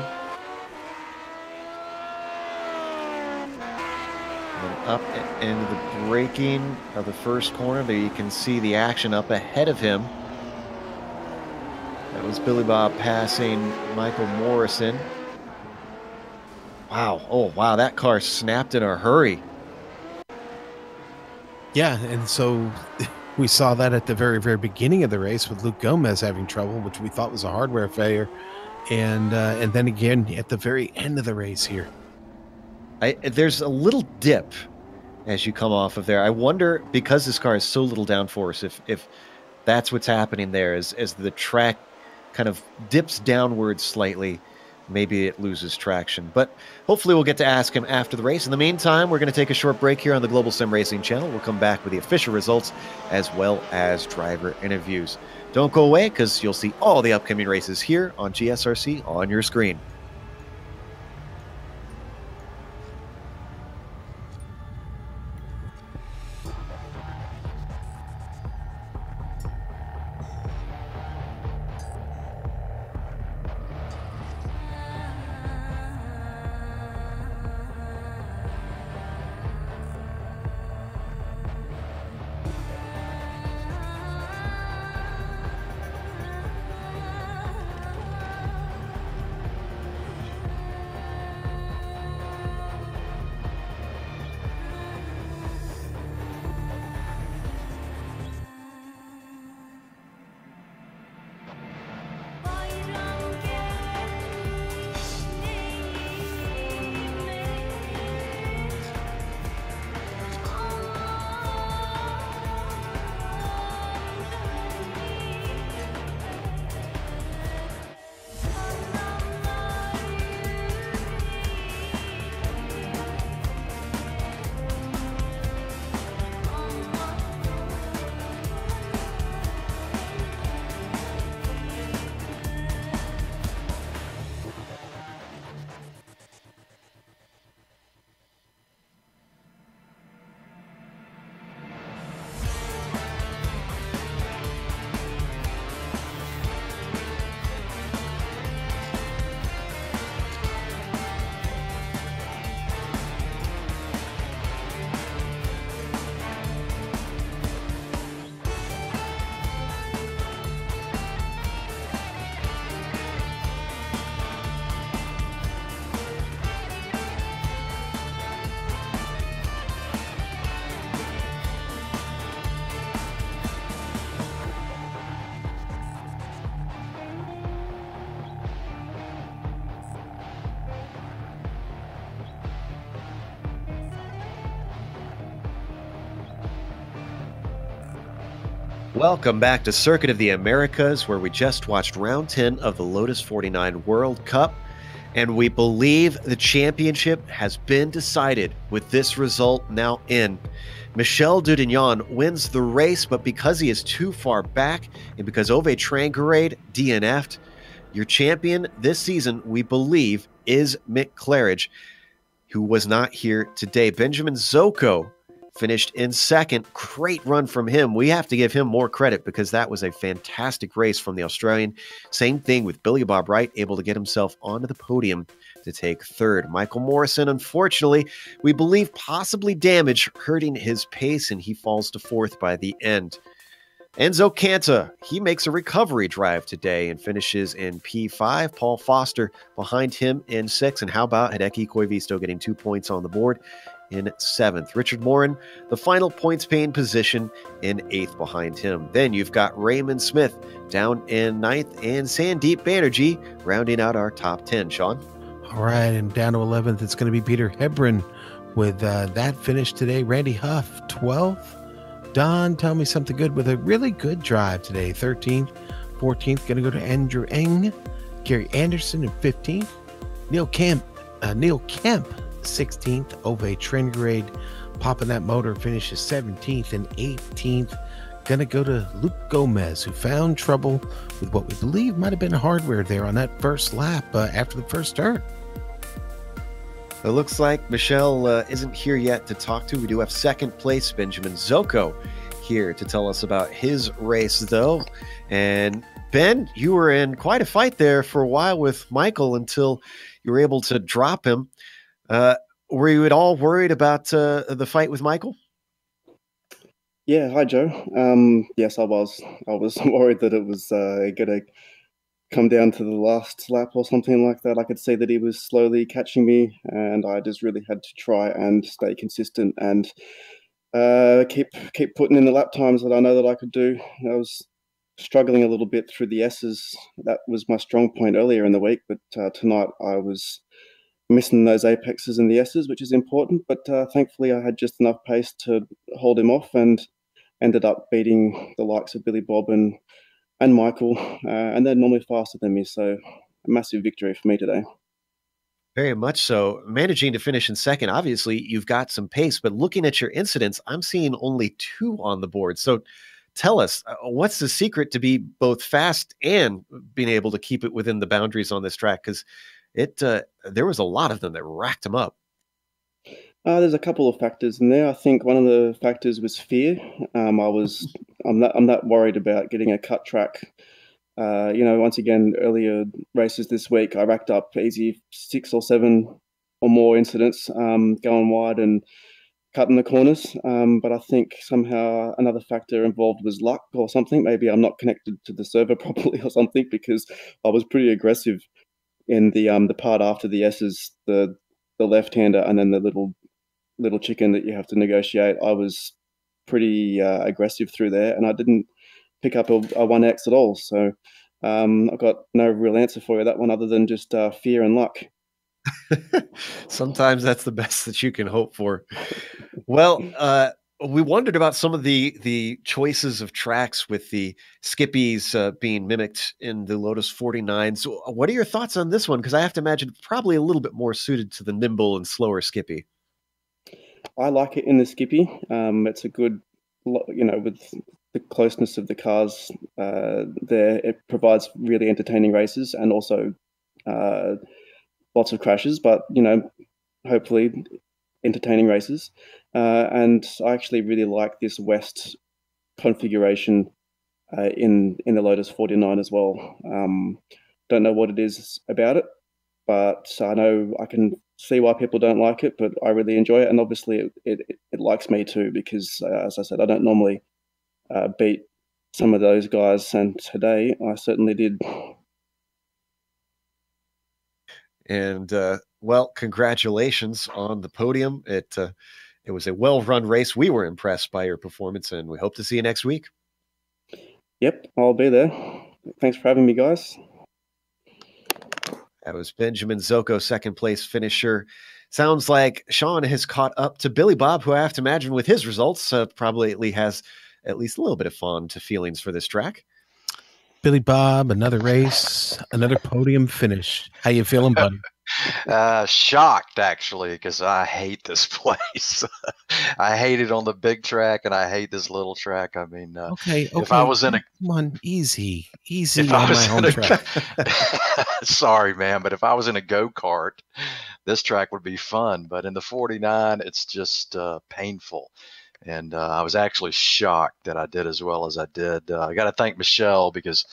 And up into the braking of the first corner, there you can see the action up ahead of him. That was Billy Bob passing Michael Morrison. Wow, oh wow, that car snapped in a hurry. Yeah, and so we saw that at the very, very beginning of the race with Luke Gomez having trouble, which we thought was a hardware failure. And then again at the very end of the race here. There's a little dip as you come off of there. I wonder, because this car is so little downforce, if that's what's happening there, as the track kind of dips downwards slightly, maybe it loses traction. But hopefully we'll get to ask him after the race. In the meantime, we're going to take a short break here on the Global Sim Racing channel. We'll come back with the official results as well as driver interviews. Don't go away, because you'll see all the upcoming races here on GSRC on your screen. Welcome back to Circuit of the Americas, where we just watched round 10 of the Lotus 49 World Cup, and we believe the championship has been decided with this result now in. Michel Dudignon wins the race, but because he is too far back and because Ove Trangarade DNF'd, your champion this season, we believe, is Mick Claridge, who was not here today. Benjamin Zoko finished in second. Great run from him. We have to give him more credit because that was a fantastic race from the Australian. Same thing with Billy Bob Wright, able to get himself onto the podium to take third. Michael Morrison, unfortunately, we believe possibly damage, hurting his pace, and he falls to fourth by the end. Enzo Canta, he makes a recovery drive today and finishes in P5. Paul Foster behind him in 6. And how about Hideki Koivisto getting 2 points on the board in 7th. Richard Morin, the final points paying position, in 8th behind him. Then you've got Raymond Smith down in 9th and Sandeep Banerjee rounding out our top 10. Sean? All right, and down to 11th, it's going to be Peter Hebron with that finish today. Randy Huff, 12th. Don, tell me something good with a really good drive today. 13th, 14th, going to go to Andrew Eng. Gary Anderson in 15th. Neil Kemp, 16th. Ove Trangarade popping that motor, finishes 17th and 18th. Going to go to Luke Gomez, who found trouble with what we believe might have been hardware there on that first lap after the first turn. It looks like Michelle isn't here yet to talk to. We do have second place Benjamin Zoko here to tell us about his race, though. And Ben, you were in quite a fight there for a while with Michael until you were able to drop him. Were you at all worried about the fight with Michael? Yeah, hi Joe. Yes, I was. I was worried that it was going to come down to the last lap or something like that. I could see that he was slowly catching me, and I just really had to try and stay consistent and keep putting in the lap times that I know that I could do. I was struggling a little bit through the S's. That was my strong point earlier in the week, but tonight I was missing those apexes in the S's, which is important. But thankfully, I had just enough pace to hold him off and ended up beating the likes of Billy Bob and Michael, and they're normally faster than me, so a massive victory for me today. Very much so. Managing to finish in second, obviously you've got some pace, but looking at your incidents, I'm seeing only 2 on the board. So tell us, what's the secret to be both fast and being able to keep it within the boundaries on this track? Because there was a lot of them that racked them up. There's a couple of factors in there. I think one of the factors was fear. I'm not worried about getting a cut track. Once again, earlier races this week, I racked up easy 6 or 7 or more incidents going wide and cutting the corners. But I think somehow another factor involved was luck or something. Maybe I'm not connected to the server properly or something, because I was pretty aggressive in the part after the S's, the left-hander, and then the little chicken that you have to negotiate. I was pretty aggressive through there, and I didn't pick up a 1X at all. So I've got no real answer for you that one, other than just fear and luck. Sometimes that's the best that you can hope for. Well, we wondered about some of the choices of tracks with the Skippies being mimicked in the Lotus 49. So what are your thoughts on this one? Because I have to imagine probably a little bit more suited to the nimble and slower Skippy. I like it in the Skippy. It's a good, with the closeness of the cars there, it provides really entertaining races and also lots of crashes, but, hopefully entertaining races. And I actually really like this West configuration in the Lotus 49 as well. Don't know what it is about it, but I know I can see why people don't like it, but I really enjoy it. And obviously it likes me too, because as I said, I don't normally beat some of those guys, and today I certainly did. And well, congratulations on the podium. It was a well-run race. We were impressed by your performance, and we hope to see you next week. Yep, I'll be there. Thanks for having me, guys. That was Benjamin Zoko, second place finisher. Sounds like Sean has caught up to Billy Bob, who I have to imagine with his results probably has at least a little bit of fond feelings for this track. Billy Bob, another race, another podium finish. How you feeling, buddy? Shocked actually, because I hate this place. I hate it on the big track, and I hate this little track. I mean, Okay, if I was in a come on, easy if I on was my in home a track. sorry, man, but if I was in a go-kart, this track would be fun. But in the 49, it's just painful. And I was actually shocked that I did as well as I did. I got to thank Michelle because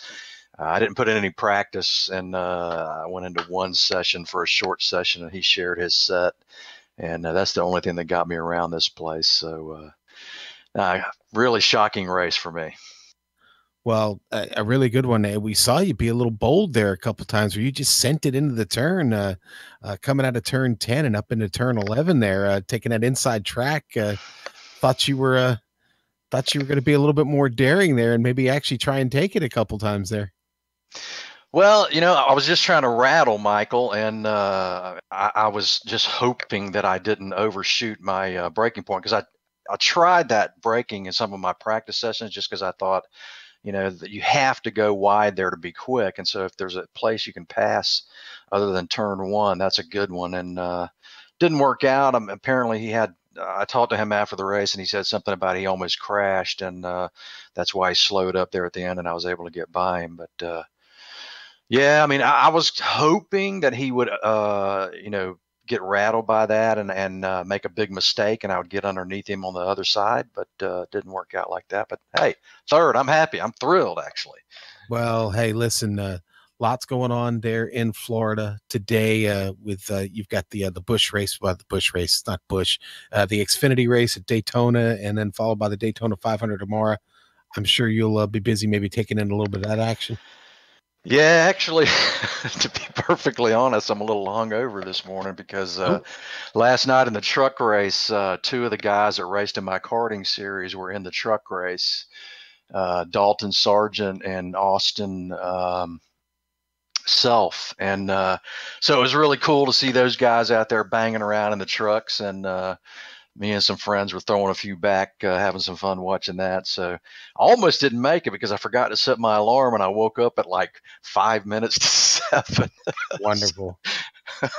I didn't put in any practice, and I went into one session for a short session, and he shared his set, and that's the only thing that got me around this place. So, really shocking race for me. Well, a really good one. We saw you be a little bold there a couple times where you just sent it into the turn, coming out of turn 10 and up into turn 11 there, taking that inside track. Thought you were going to be a little bit more daring there and maybe actually try and take it a couple times there. Well, I was just trying to rattle Michael, and I was just hoping that I didn't overshoot my braking point, because I tried that braking in some of my practice sessions just because I thought, that you have to go wide there to be quick. And so if there's a place you can pass other than turn one, that's a good one. And didn't work out. Apparently he had, I talked to him after the race, and he said something about he almost crashed, and that's why he slowed up there at the end, and I was able to get by him. But yeah, I mean, I was hoping that he would, get rattled by that and make a big mistake, and I would get underneath him on the other side, but didn't work out like that. But hey, third, I'm happy. I'm thrilled, actually. Well, hey, listen, lots going on there in Florida today. With you've got the Busch race, well, the Busch race, not Busch, the Xfinity race at Daytona, and then followed by the Daytona 500 tomorrow. I'm sure you'll be busy, maybe taking in a little bit of that action. Yeah, actually, to be perfectly honest, I'm a little hungover this morning because last night in the truck race, two of the guys that raced in my karting series were in the truck race, Dalton Sargent and Austin Self. And so it was really cool to see those guys out there banging around in the trucks, and me and some friends were throwing a few back, having some fun watching that. So I almost didn't make it because I forgot to set my alarm, and I woke up at like 5 minutes to 7. Wonderful.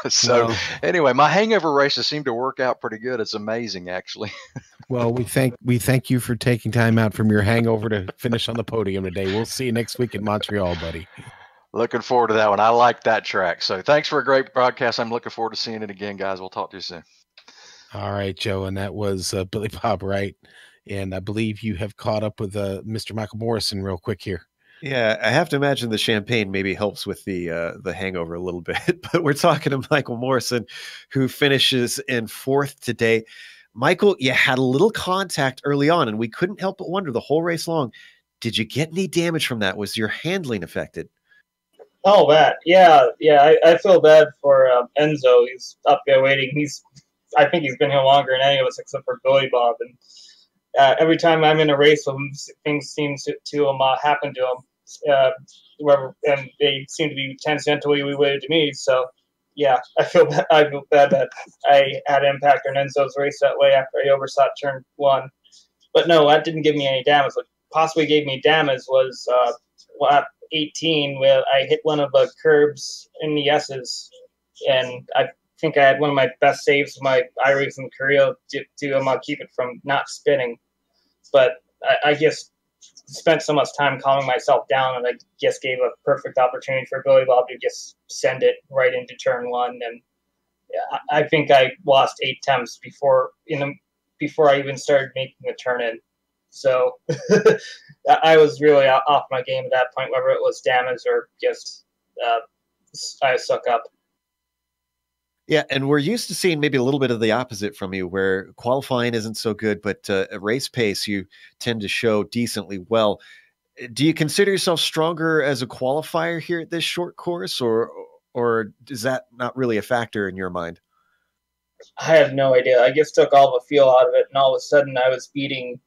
So anyway, my hangover races seem to work out pretty good. It's amazing, actually. Well, we thank you for taking time out from your hangover to finish on the podium today. We'll see you next week in Montreal, buddy. Looking forward to that one. I like that track. So thanks for a great broadcast. I'm looking forward to seeing it again, guys. We'll talk to you soon. All right, Joe, and that was Billy Bob Wright, and I believe you have caught up with Mr. Michael Morrison real quick here. Yeah, I have to imagine the champagne maybe helps with the hangover a little bit, but we're talking to Michael Morrison, who finishes in fourth today. Michael, you had a little contact early on, and we couldn't help but wonder the whole race long, did you get any damage from that? Was your handling affected? Oh, bad. Yeah. I feel bad for Enzo. He's up there waiting. I think he's been here longer than any of us except for Billy Bob. And every time I'm in a race with him, things seem to happen to him. And they seem to be tangentially related to me. So, yeah, I feel bad that I had impact on Enzo's race that way after I overshot turn one. But no, that didn't give me any damage. What possibly gave me damage was lap 18, where I hit one of the curbs in the S's, and I think I had one of my best saves of my iRacing career to keep it from not spinning. But I just spent so much time calming myself down, and I just gave a perfect opportunity for Billy Bob to just send it right into turn one. And I think I lost 8 attempts before I even started making the turn in. So I was really off my game at that point, whether it was damage or just I suck up. Yeah, and we're used to seeing maybe a little bit of the opposite from you, where qualifying isn't so good, but at race pace, you tend to show decently well. Do you consider yourself stronger as a qualifier here at this short course, or is that not really a factor in your mind? I have no idea. I just took all the feel out of it, and all of a sudden I was beating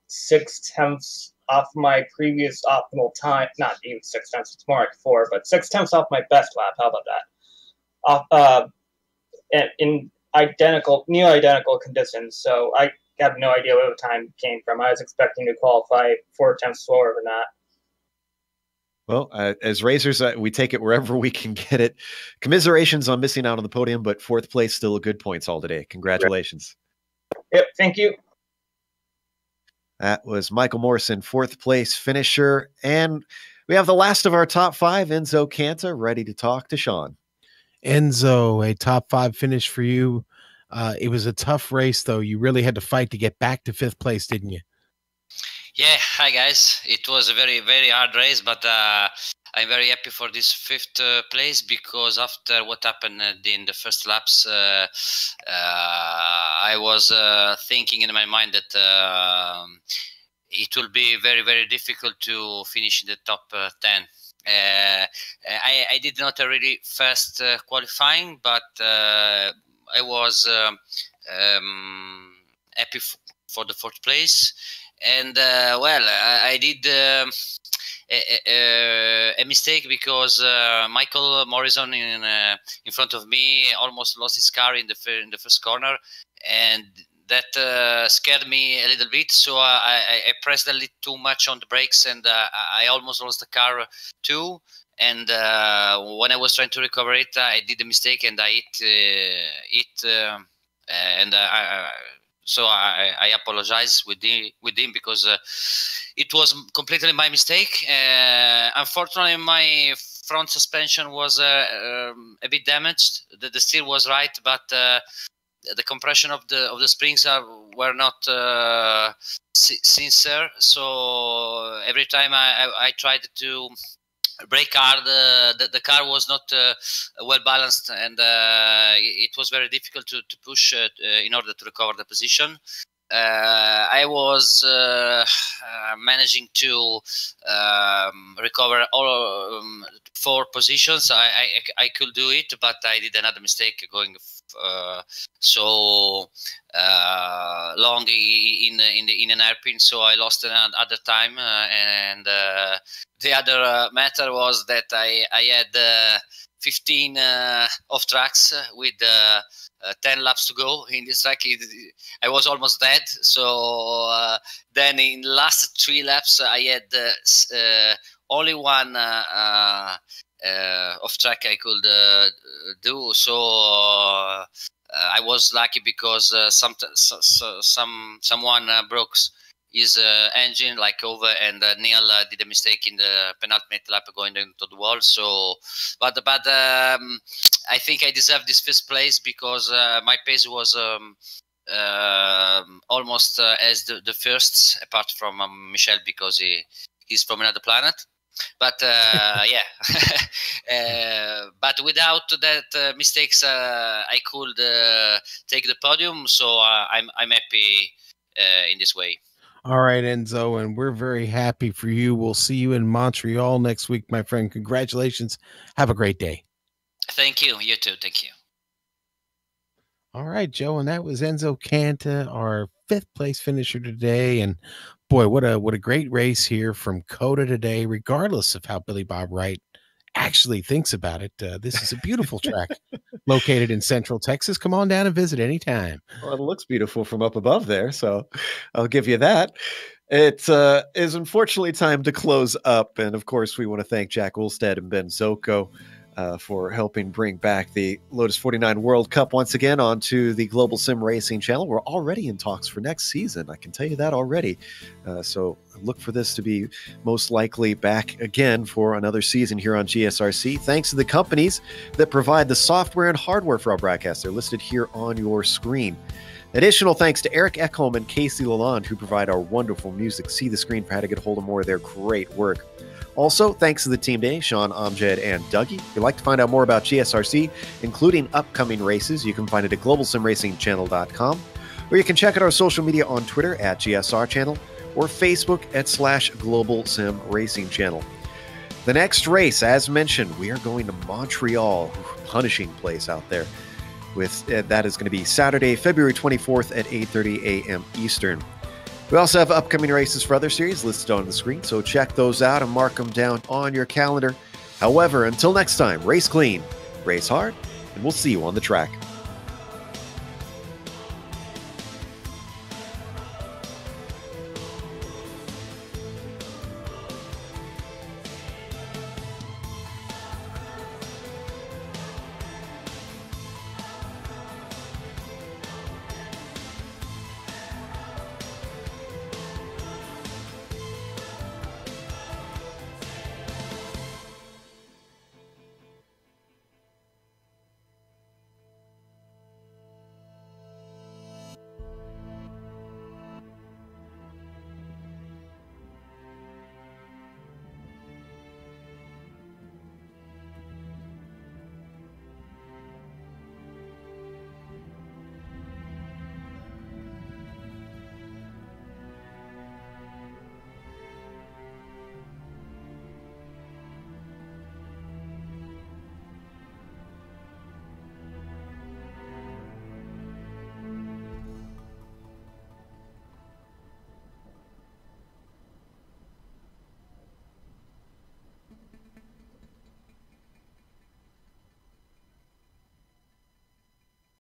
6/10 off my previous optimal time. Not even 6/10, it's more like 4, but 6/10 off my best lap. How about that? In near identical conditions. So have no idea where the time came from. I was expecting to qualify 4 tenths slower than that. Well, as racers, we take it wherever we can get it. Commiserations on missing out on the podium, but 4th place still a good points all today. Congratulations. Yep, thank you. That was Michael Morrison, 4th place finisher. And we have the last of our top 5, Enzo Canta, ready to talk to Sean. Enzo, a top 5 finish for you. It was a tough race, though. You really had to fight to get back to 5th place, didn't you? Yeah, hi guys. It was a very, very hard race, but I'm very happy for this 5th place, because after what happened in the first laps, I was thinking in my mind that it will be very, very difficult to finish in the top 10. I did not a really fast qualifying, but I was happy for the 4th place. And well, I did a mistake, because Michael Morrison in front of me almost lost his car in the first corner, and that scared me a little bit. So I pressed a little too much on the brakes, and I almost lost the car too. And when I was trying to recover it, I did a mistake, and I hit it, and so I apologize with him, because it was completely my mistake. Unfortunately, my front suspension was a bit damaged. The steer was right, but the compression of the springs were not sincere. So every time I tried to brake hard, the car was not well balanced, and it was very difficult to push in order to recover the position. I was managing to recover all 4 positions. I could do it, but I did another mistake going so long in an hairpin, so I lost another time. And the other matter was that I had 15 off tracks with 10 laps to go in this track. I was almost dead. So then in the last 3 laps, I had only one off track I could do. So I was lucky, because someone broke his engine like over, and Neil did a mistake in the penultimate lap going into the wall. So, but I think I deserve this 5th place, because my pace was almost as the first, apart from Michel, because he's from another planet. But yeah, but without that mistakes, I could take the podium. So I'm happy in this way. All right, Enzo, and we're very happy for you. We'll see you in Montreal next week, my friend. Congratulations. Have a great day. Thank you. You too. Thank you. All right, Joe, and that was Enzo Canta, our 5th place finisher today. And boy, what a great race here from Coda today, regardless of how Billy Bob Wright actually thinks about it. This is a beautiful track located in Central Texas. Come on down and visit anytime. Well, it looks beautiful from up above there, so I'll give you that. It is unfortunately time to close up. And of course, we want to thank Jack Ulstead and Ben Zoko for helping bring back the Lotus 49 World Cup once again onto the Global Sim Racing channel. We're already in talks for next season. I can tell you that already. So look for this to be most likely back again for another season here on GSRC. Thanks to the companies that provide the software and hardware for our broadcast. They're listed here on your screen. Additional thanks to Eric Ekholm and Casey Lalonde, who provide our wonderful music. See the screen for how to get a hold of more of their great work. Also, thanks to the team today, Sean, Amjad, and Dougie. If you'd like to find out more about GSRC, including upcoming races, you can find it at globalsimracingchannel.com, or you can check out our social media on Twitter at GSR Channel or Facebook at /Global Sim Racing Channel. The next race, as mentioned, we are going to Montreal, punishing place out there. That is going to be Saturday, February 24th at 8:30 a.m. Eastern. We also have upcoming races for other series listed on the screen, so check those out and mark them down on your calendar. However, until next time, race clean, race hard, and we'll see you on the track.